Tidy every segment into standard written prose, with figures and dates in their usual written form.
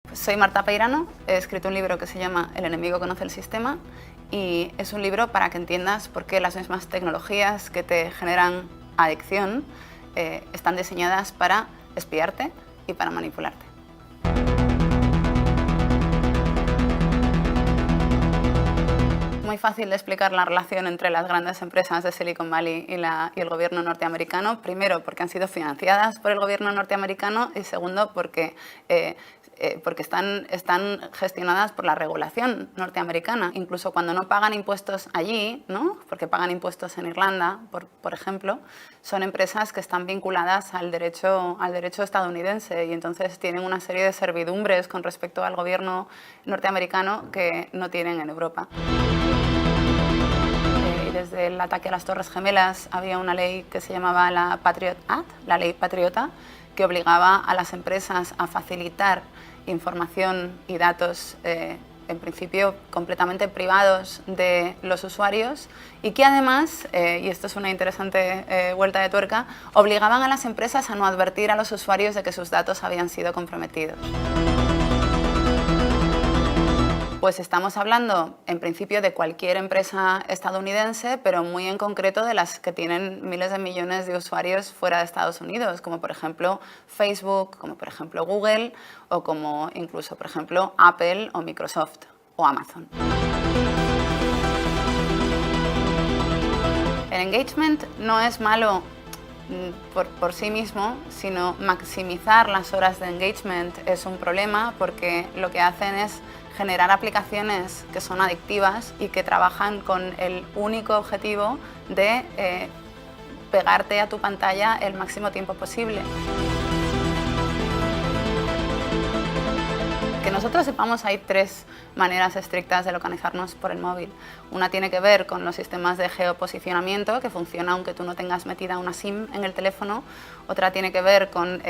Soy Marta Peirano, he escrito un libro que se llama El enemigo conoce el sistema y es un libro para que entiendas por qué las mismas tecnologías que te generan adicción están diseñadas para espiarte y para manipularte. Muy fácil de explicar la relación entre las grandes empresas de Silicon Valley y el gobierno norteamericano. Primero, porque han sido financiadas por el gobierno norteamericano y segundo, porque están gestionadas por la regulación norteamericana. Incluso cuando no pagan impuestos allí, ¿no? Porque pagan impuestos en Irlanda, por ejemplo, son empresas que están vinculadas al derecho estadounidense y entonces tienen una serie de servidumbres con respecto al gobierno norteamericano que no tienen en Europa. Desde el ataque a las Torres Gemelas había una ley que se llamaba la Patriot Act, la ley patriota, que obligaba a las empresas a facilitar información y datos, en principio completamente privados de los usuarios y que además, y esto es una interesante vuelta de tuerca, obligaban a las empresas a no advertir a los usuarios de que sus datos habían sido comprometidos. Pues estamos hablando, en principio, de cualquier empresa estadounidense, pero muy en concreto de las que tienen miles de millones de usuarios fuera de Estados Unidos, como por ejemplo Facebook, como por ejemplo Google, o como incluso, por ejemplo, Apple o Microsoft o Amazon. El engagement no es malo por sí mismo, sino maximizar las horas de engagement es un problema porque lo que hacen es generar aplicaciones que son adictivas y que trabajan con el único objetivo de pegarte a tu pantalla el máximo tiempo posible. Que nosotros sepamos, hay tres maneras estrictas de localizarnos por el móvil. Una tiene que ver con los sistemas de geoposicionamiento, que funciona aunque tú no tengas metida una SIM en el teléfono. Otra tiene que ver con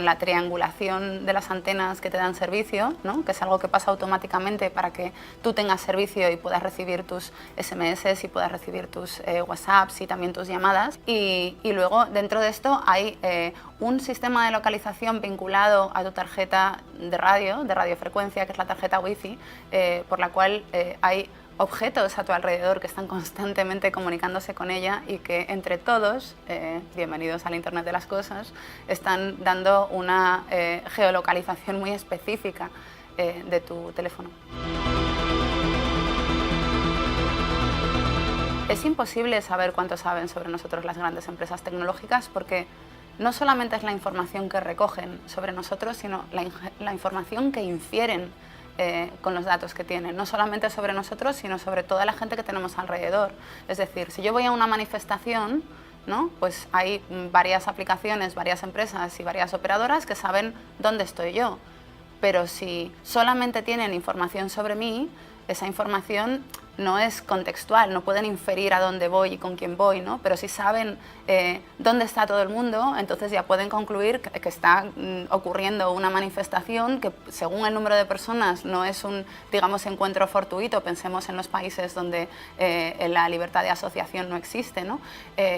la triangulación de las antenas que te dan servicio, ¿no? Que es algo que pasa automáticamente para que tú tengas servicio y puedas recibir tus SMS y puedas recibir tus WhatsApps y también tus llamadas. Y luego, dentro de esto, hay un sistema de localización vinculado a tu tarjeta de radiofrecuencia, que es la tarjeta Wi-Fi, por la cual hay objetos a tu alrededor que están constantemente comunicándose con ella y que entre todos, bienvenidos al Internet de las Cosas, están dando una geolocalización muy específica de tu teléfono. Es imposible saber cuánto saben sobre nosotros las grandes empresas tecnológicas porque no solamente es la información que recogen sobre nosotros, sino la información que infieren con los datos que tienen, no solamente sobre nosotros, sino sobre toda la gente que tenemos alrededor. Es decir, si yo voy a una manifestación, ¿no? Pues hay varias aplicaciones, varias empresas y varias operadoras que saben dónde estoy yo. Pero si solamente tienen información sobre mí, esa información no es contextual, no pueden inferir a dónde voy y con quién voy, ¿no? Pero si saben dónde está todo el mundo, entonces ya pueden concluir que está ocurriendo una manifestación que según el número de personas no es un, digamos, encuentro fortuito, pensemos en los países donde la libertad de asociación no existe, ¿no?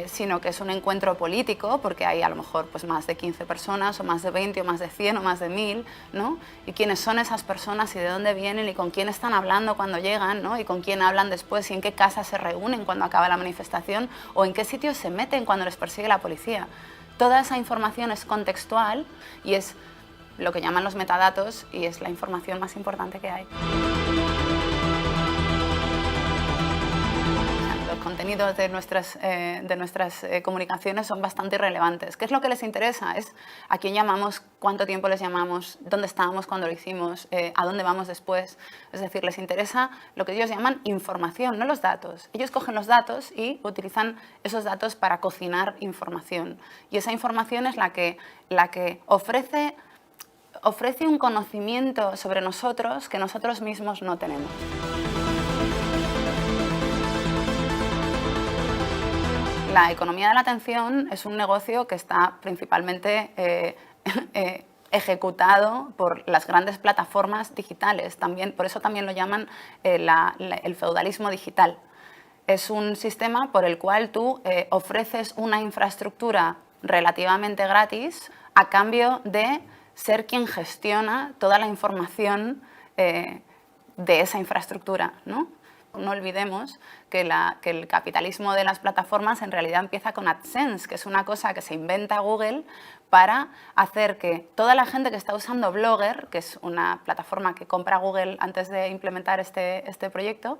Sino que es un encuentro político porque hay a lo mejor pues, más de 15 personas o más de 20 o más de 100 o más de 1000, ¿no? Y quiénes son esas personas y de dónde vienen y con quién están hablando cuando llegan, ¿no? Y con quién hablan después y en qué casa se reúnen cuando acaba la manifestación o en qué sitios se meten cuando les persigue la policía. Toda esa información es contextual y es lo que llaman los metadatos y es la información más importante que hay. Los contenidos de nuestras comunicaciones son bastante irrelevantes. ¿Qué es lo que les interesa? Es a quién llamamos, cuánto tiempo les llamamos, dónde estábamos cuando lo hicimos, a dónde vamos después. Es decir, les interesa lo que ellos llaman información, no los datos. Ellos cogen los datos y utilizan esos datos para cocinar información. Y esa información es la que ofrece un conocimiento sobre nosotros que nosotros mismos no tenemos. La economía de la atención es un negocio que está principalmente ejecutado por las grandes plataformas digitales. Por eso también lo llaman el feudalismo digital. Es un sistema por el cual tú ofreces una infraestructura relativamente gratis a cambio de ser quien gestiona toda la información de esa infraestructura, ¿no? No olvidemos que el capitalismo de las plataformas en realidad empieza con AdSense, que es una cosa que se inventa Google para hacer que toda la gente que está usando Blogger, que es una plataforma que compra Google antes de implementar este proyecto,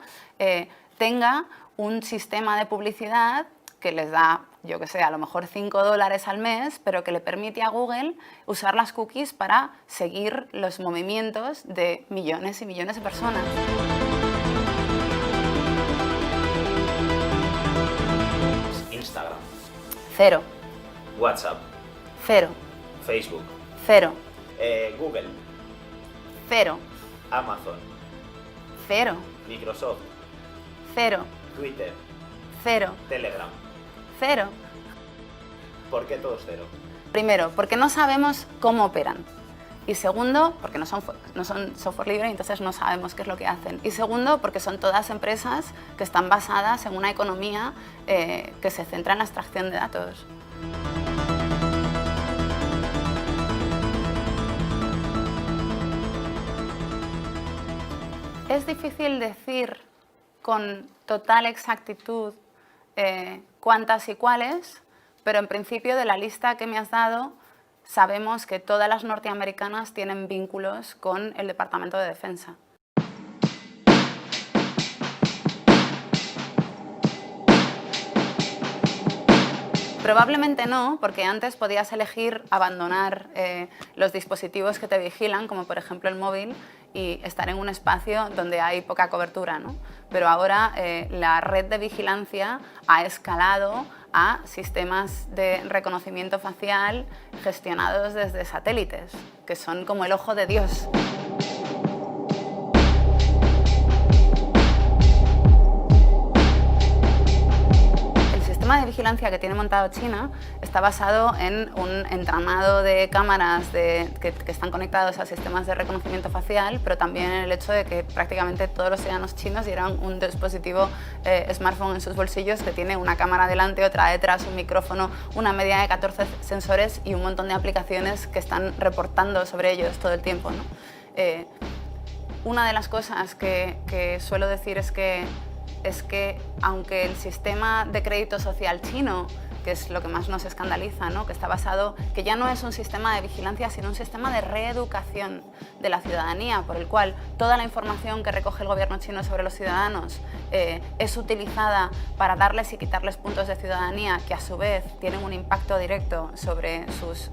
tenga un sistema de publicidad que les da, yo qué sé, a lo mejor $5 al mes, pero que le permite a Google usar las cookies para seguir los movimientos de millones y millones de personas. Instagram. 0. WhatsApp. 0. Facebook. 0. Google. 0. Amazon. 0. Microsoft. 0. Twitter. 0. Telegram. 0. ¿Por qué todos 0? Primero, porque no sabemos cómo operan. Y segundo, porque no son software libre y entonces no sabemos qué es lo que hacen. Y segundo, porque son todas empresas que están basadas en una economía que se centra en la extracción de datos. Es difícil decir con total exactitud cuántas y cuáles, pero en principio de la lista que me has dado sabemos que todas las norteamericanas tienen vínculos con el Departamento de Defensa. Probablemente no, porque antes podías elegir abandonar los dispositivos que te vigilan, como por ejemplo el móvil, y estar en un espacio donde hay poca cobertura, ¿no? Pero ahora la red de vigilancia ha escalado a sistemas de reconocimiento facial gestionados desde satélites, que son como el ojo de Dios. El sistema de vigilancia que tiene montado China está basado en un entramado de cámaras que están conectados a sistemas de reconocimiento facial, pero también en el hecho de que prácticamente todos los ciudadanos chinos llevan un dispositivo smartphone en sus bolsillos que tiene una cámara delante, otra detrás, un micrófono, una media de 14 sensores y un montón de aplicaciones que están reportando sobre ellos todo el tiempo, ¿no? Una de las cosas que suelo decir es que aunque el sistema de crédito social chino, que es lo que más nos escandaliza, ¿no? Que está basado, que ya no es un sistema de vigilancia, sino un sistema de reeducación de la ciudadanía, por el cual toda la información que recoge el gobierno chino sobre los ciudadanos es utilizada para darles y quitarles puntos de ciudadanía que a su vez tienen un impacto directo sobre sus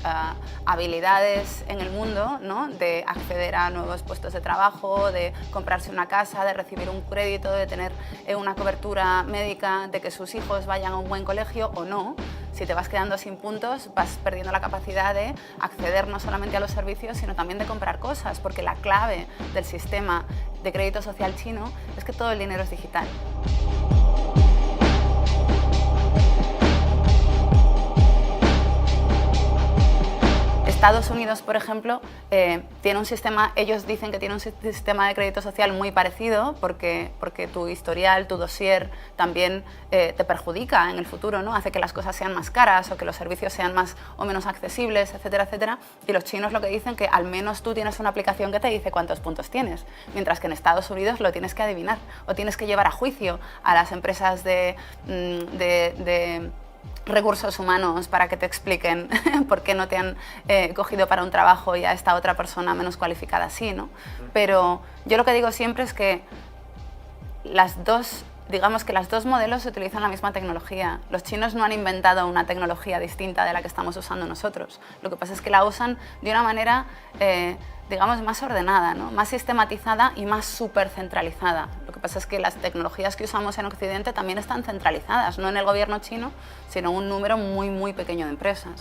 habilidades en el mundo, ¿no? De acceder a nuevos puestos de trabajo, de comprarse una casa, de recibir un crédito, de tener una cobertura médica, de que sus hijos vayan a un buen colegio o no. Si te vas quedando sin puntos, vas perdiendo la capacidad de acceder no solamente a los servicios, sino también de comprar cosas, porque la clave del sistema de crédito social chino es que todo el dinero es digital. Estados Unidos, por ejemplo, tiene un sistema, ellos dicen que tiene un sistema de crédito social muy parecido porque tu historial, tu dossier también te perjudica en el futuro, ¿no? Hace que las cosas sean más caras o que los servicios sean más o menos accesibles, etcétera, etcétera. Y los chinos lo que dicen que al menos tú tienes una aplicación que te dice cuántos puntos tienes, mientras que en Estados Unidos lo tienes que adivinar o tienes que llevar a juicio a las empresas de recursos humanos para que te expliquen por qué no te han cogido para un trabajo y a esta otra persona menos cualificada sí, ¿no? Pero yo lo que digo siempre es que digamos que los dos modelos utilizan la misma tecnología. Los chinos no han inventado una tecnología distinta de la que estamos usando nosotros. Lo que pasa es que la usan de una manera digamos, más ordenada, ¿no? Más sistematizada y más supercentralizada. Lo que pasa es que las tecnologías que usamos en Occidente también están centralizadas, no en el gobierno chino, sino en un número muy, muy pequeño de empresas.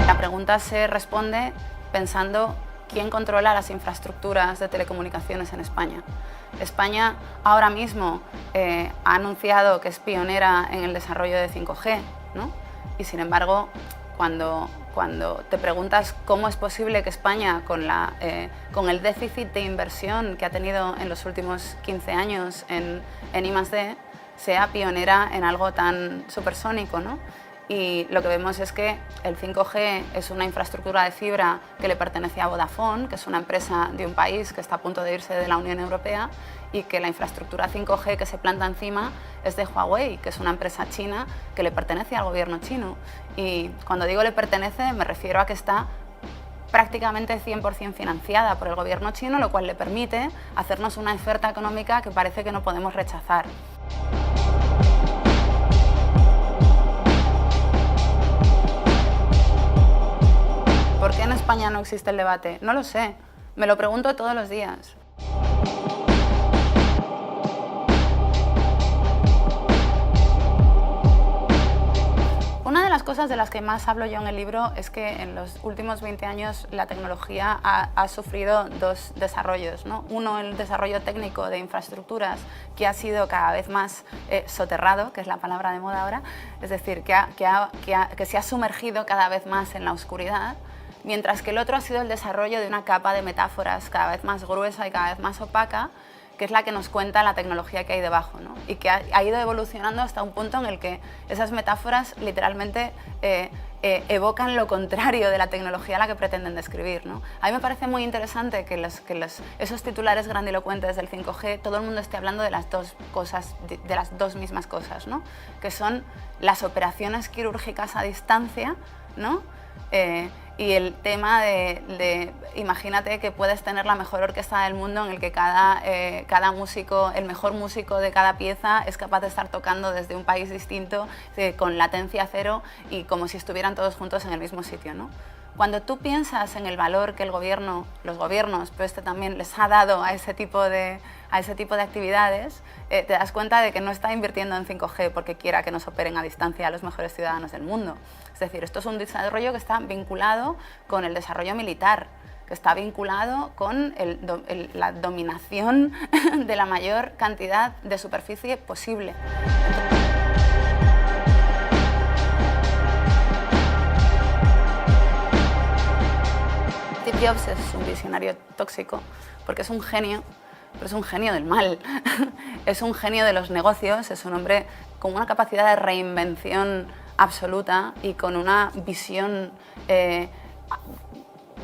La pregunta se responde pensando quién controla las infraestructuras de telecomunicaciones en España. España ahora mismo ha anunciado que es pionera en el desarrollo de 5G, ¿no? Y sin embargo, cuando te preguntas cómo es posible que España, con el déficit de inversión que ha tenido en los últimos 15 años en I+D, sea pionera en algo tan supersónico, ¿no? Y lo que vemos es que el 5G es una infraestructura de fibra que le pertenece a Vodafone, que es una empresa de un país que está a punto de irse de la Unión Europea, y que la infraestructura 5G que se planta encima es de Huawei, que es una empresa china que le pertenece al gobierno chino. Y cuando digo le pertenece, me refiero a que está prácticamente 100% financiada por el gobierno chino, lo cual le permite hacernos una oferta económica que parece que no podemos rechazar. ¿Por qué en España no existe el debate? No lo sé, me lo pregunto todos los días. Una de las cosas de las que más hablo yo en el libro es que en los últimos 20 años la tecnología ha sufrido dos desarrollos, ¿no? Uno, el desarrollo técnico de infraestructuras, que ha sido cada vez más soterrado, que es la palabra de moda ahora, es decir, que se ha sumergido cada vez más en la oscuridad, mientras que el otro ha sido el desarrollo de una capa de metáforas cada vez más gruesa y cada vez más opaca, que es la que nos cuenta la tecnología que hay debajo, ¿no? Y que ha ido evolucionando hasta un punto en el que esas metáforas literalmente evocan lo contrario de la tecnología a la que pretenden describir, ¿no? A mí me parece muy interesante que esos titulares grandilocuentes del 5G, todo el mundo esté hablando de las dos cosas, de las dos mismas cosas, ¿no? Que son las operaciones quirúrgicas a distancia, ¿no? Y el tema de imagínate que puedes tener la mejor orquesta del mundo en el que cada músico, el mejor músico de cada pieza es capaz de estar tocando desde un país distinto, con latencia cero y como si estuvieran todos juntos en el mismo sitio, ¿no? Cuando tú piensas en el valor que los gobiernos, pero este también les ha dado a ese tipo de actividades, te das cuenta de que no está invirtiendo en 5G porque quiera que nos operen a distancia a los mejores ciudadanos del mundo. Es decir, esto es un desarrollo que está vinculado con el desarrollo militar, que está vinculado con la dominación de la mayor cantidad de superficie posible. Steve Jobs es un visionario tóxico porque es un genio, pero es un genio del mal. Es un genio de los negocios, es un hombre con una capacidad de reinvención absoluta y con una visión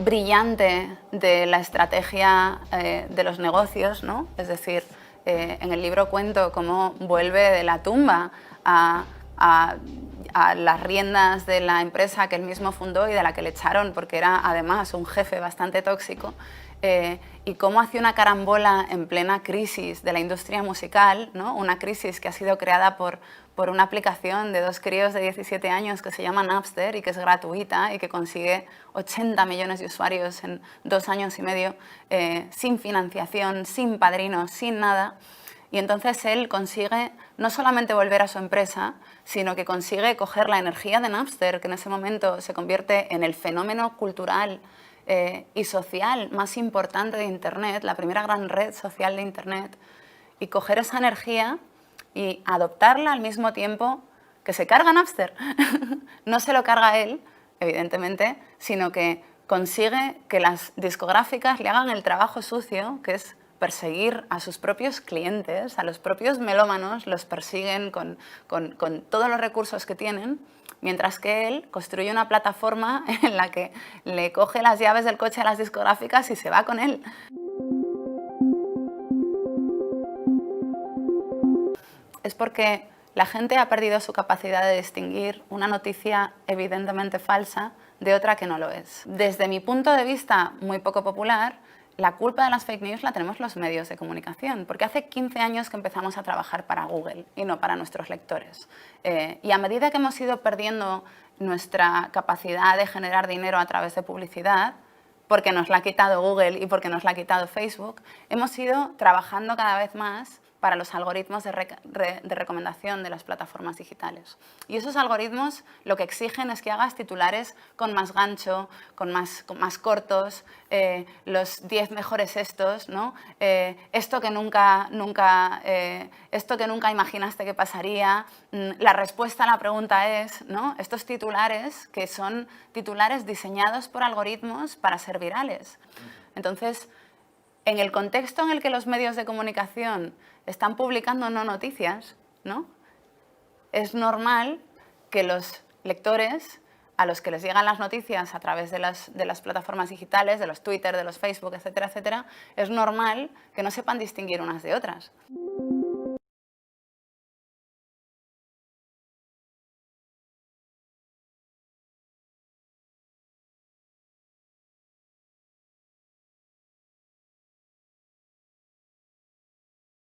brillante de la estrategia de los negocios, ¿no? Es decir, en el libro cuento cómo vuelve de la tumba a las riendas de la empresa que él mismo fundó y de la que le echaron porque era además un jefe bastante tóxico, y cómo hace una carambola en plena crisis de la industria musical, ¿no? Una crisis que ha sido creada por una aplicación de dos críos de 17 años que se llama Napster y que es gratuita y que consigue 80 millones de usuarios en 2 años y medio, sin financiación, sin padrinos, sin nada. Y entonces él consigue no solamente volver a su empresa, sino que consigue coger la energía de Napster, que en ese momento se convierte en el fenómeno cultural y social más importante de Internet, la primera gran red social de Internet, y coger esa energía y adoptarla al mismo tiempo que se carga Napster. No se lo carga él, evidentemente, sino que consigue que las discográficas le hagan el trabajo sucio, que es perseguir a sus propios clientes, a los propios melómanos, los persiguen con todos los recursos que tienen, mientras que él construye una plataforma en la que le coge las llaves del coche a las discográficas y se va con él. Es porque la gente ha perdido su capacidad de distinguir una noticia evidentemente falsa de otra que no lo es. Desde mi punto de vista muy poco popular, la culpa de las fake news la tenemos los medios de comunicación, porque hace 15 años que empezamos a trabajar para Google y no para nuestros lectores. Y a medida que hemos ido perdiendo nuestra capacidad de generar dinero a través de publicidad, porque nos la ha quitado Google y porque nos la ha quitado Facebook, hemos ido trabajando cada vez más para los algoritmos de recomendación de las plataformas digitales. Y esos algoritmos lo que exigen es que hagas titulares con más gancho, con más cortos, los 10 mejores estos, ¿no? Esto que nunca imaginaste que pasaría, la respuesta a la pregunta es, ¿no? Estos titulares que son titulares diseñados por algoritmos para ser virales. Entonces, en el contexto en el que los medios de comunicación están publicando no noticias, ¿no? Es normal que los lectores a los que les llegan las noticias a través de las plataformas digitales, de los Twitter, de los Facebook, etcétera, etcétera, es normal que no sepan distinguir unas de otras.